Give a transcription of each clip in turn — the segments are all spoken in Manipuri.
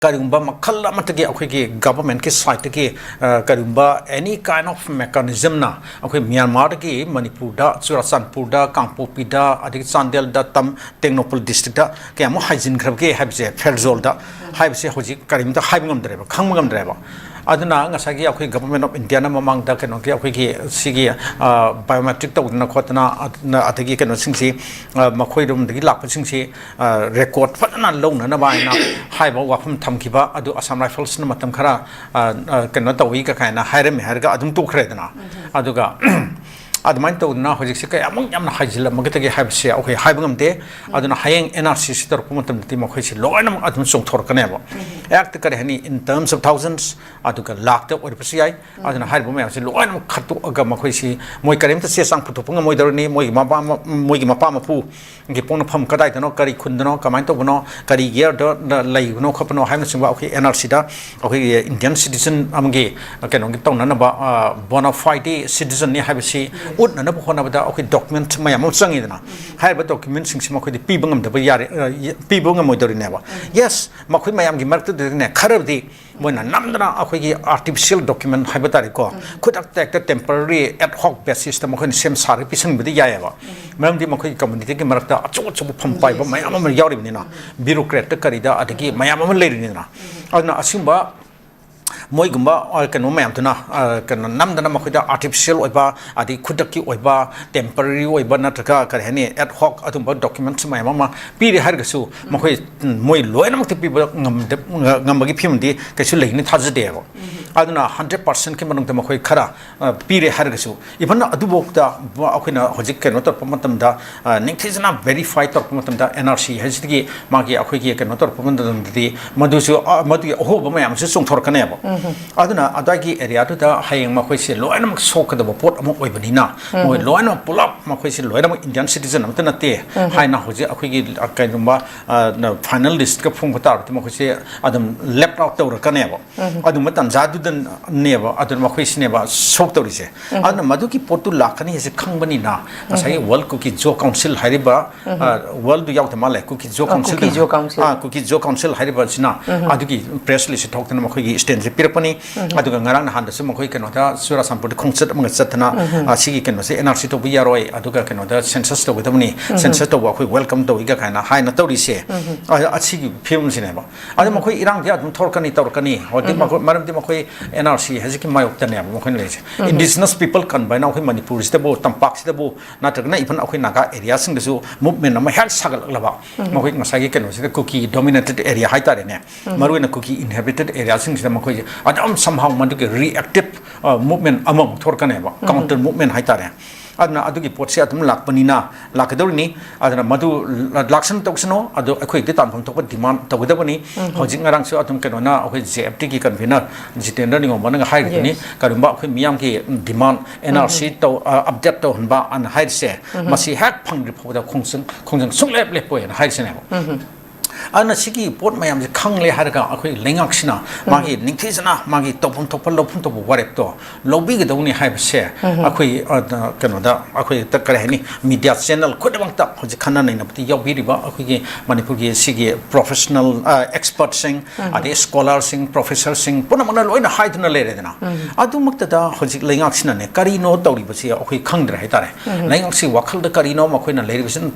Karumba makalla matagi akhoi government ki side ki karumba any kind of mechanism na akhoi Myanmar ki Manipur da Churasanpur da Kangpopi da adik Chandel da tam Technopol district da ke amo hygiene grab ke habse Ferzol da habse hoji karim da haibngam dreba khangmangam dreba aduna ngasagi akhoi government of India na mamang da keno ki akhoi ki sigi biometric ta udna khotna atagi keno singsi makhoi rum dagi lakpa singsi record fatna longna na ba na haiba wafam thamkiba adu Assam Rifles na matam khara keno tawi ka kaina hairem harga adum tu khredna aduga admain to na hojik se kay among yamna hajila magatagi habse okay haibangam de aduna hayeng NRC sitor pumatam ti makhoi si loinam adum songthor kaneba act kare hani in terms of thousands aduga lakh ta or psi aduna haibum ya si loinam khatu aga makhoi si moi karem ta se sang phutu punga moi dorni moi mapa mapu ngi pon pham kadai tano kari khundno kamain to bono kari year do lai no khapno haimna singwa okay NRC da okay Indian citizen amge keno ngi tawna na ba bona fide citizen ni habsi ut na bu khona bada okay document mayam changi dana haiba document sing sima khoi pi bangam da ba yare pi bangam moi dori neba yes makhoi mayam gi mark de ne kharabdi moina namdana akhoi gi artificial document haiba tari ko khudak tek temporary ad hoc basis ta makhoi sem sari pisang bidi yayaba maram di makhoi community gi mark ta achu achu pham pai ba mayam ma yawri ni na bureaucrat ta karida adagi mayam ma leiri ni na adna asimba moi gumba kano mayam tuna kano namdana makhida artificial oiba adi khudaki oiba temporary oiba natraka kare hani ad hoc adumba documents mayam ma piri hargasu makhoi moi loina makti pi ngambagi phimdi kaisu leini thajde ba aduna 100% ke manung ta makhoi khara piri hargasu ibana adubokta akhina hojik kano tor pamatam da ningthijna verify tor pamatam da NRC hajigi magi akhoi ki kano tor pamatam di madusu madu ho ba mayam se songthor kana ba aduna adagi area to da hayeng makhoi se loinam sokada ba pot amok oibanina moi loinam pulap makhoi se loinam Indian citizen amta nate haina hoje akhoi gi kainumba final list ka phung batar ti makhoi se adam left out tawra kane ba adum matan jadu dan neba adun makhoi se neba sok tawri se aduna madu ki potu lakani se khangbani na asai world cookie jo council hariba world du yaw tama le cookie jo council council hariba sina adugi press list thok tan makhoi gi stand pirapani aduga ngarang na handa sum khoi keno da sura sampur khongchat mang chatna asigi keno se NRC to bi yaroi aduga keno da census to gudamni census to khoi welcome to iga kaina hai na tori se asigi film sine ba adu makhoi irang dia dum thorkani torkani hodi maram di makhoi NRC hajiki mayok tane ba makhoi le indigenous people kan by na khoi manipur ste bo tampak ste bo na tagna ifan akhoi naga area sing su movement na ma hal sagal laba makhoi ngasagi keno se cookie dominated area hai tare ne maruina cookie inhabited area sing se makhoi adam somehow manduke reactive movement among thorkaneba counter movement haitare adna adugi potse atum lakpanina lakadorni adna madu laksan toksano adu akhoi de tanpham thok demand tawdabani hojing ngarang su atum kenona akhoi JFT ki convener Brozendra Ningomba na hai ni karumba akhoi miyam ki demand NRC to update to hanba an haise masi hak phangri phoda khongjang sunglep lepo en haise ne ana sigi pot mayam je khangle harga akhoi lengaksina magi ningthijana magi topum topal lopum topu warep to lobby ge dawni haibse akhoi kanoda akhoi takare ni media channel khudamang ta hoje khana nei napti yobiriba akhoi ge manipur ge sigi professional expert sing ade scholar sing professor sing punamana loina haiduna leredana adumakta da hoje lengaksina ne kari no tawri basi akhoi khangdra haitare lengaksi wakhal da kari no makhoi na leribisin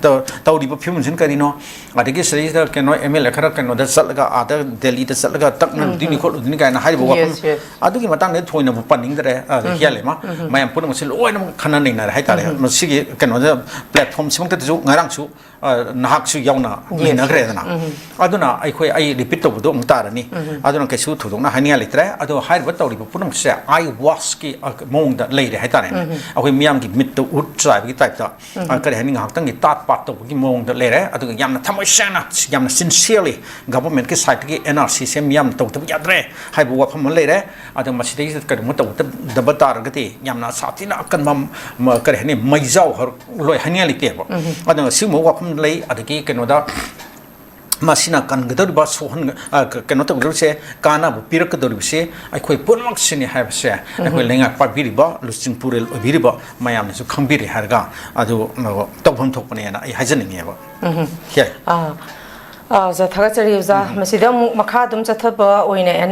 tawri ba phimjin kari no ade ge sri da keno ML khara keno da salaga ada Delhi da salaga takna dini khol dini kaina hai bo wapam adugi matang ne thoina bu paning dare hiale ma mayam pun masil oina khana nei na hai tare masigi keno da platform simang ta ju ngarang su nahak su yauna lena gre na aduna ai khoi ai repeat to do ngtar ni aduna ke su thudong na hania litre adu hai ba tawri bu punam se I was ki mong da leire hai tare akoi miyam ki mit to ut try bi type ta kare hani ngak tang ki tat pat to ki mong da leire adu yamna thamoi sana yamna sincerely government ki side ki NRC se miyam to ta yadre hai bu wa pham leire adu masidei ka mu to da batar gati yamna satina kan mam kare hani maijau har loi hania like ba adu simu wa pham lei adagi kenoda masina kan gador ba sohan kenota gurse kana bu pirak gador se akhoi punmak sini ha se akhoi lenga pa biriba lusing purel biriba mayam su khambiri harga adu tawham thokpane na ai hajaning eba 자, 타가짜리 유자, 마시다 마카둠 자타바 오이네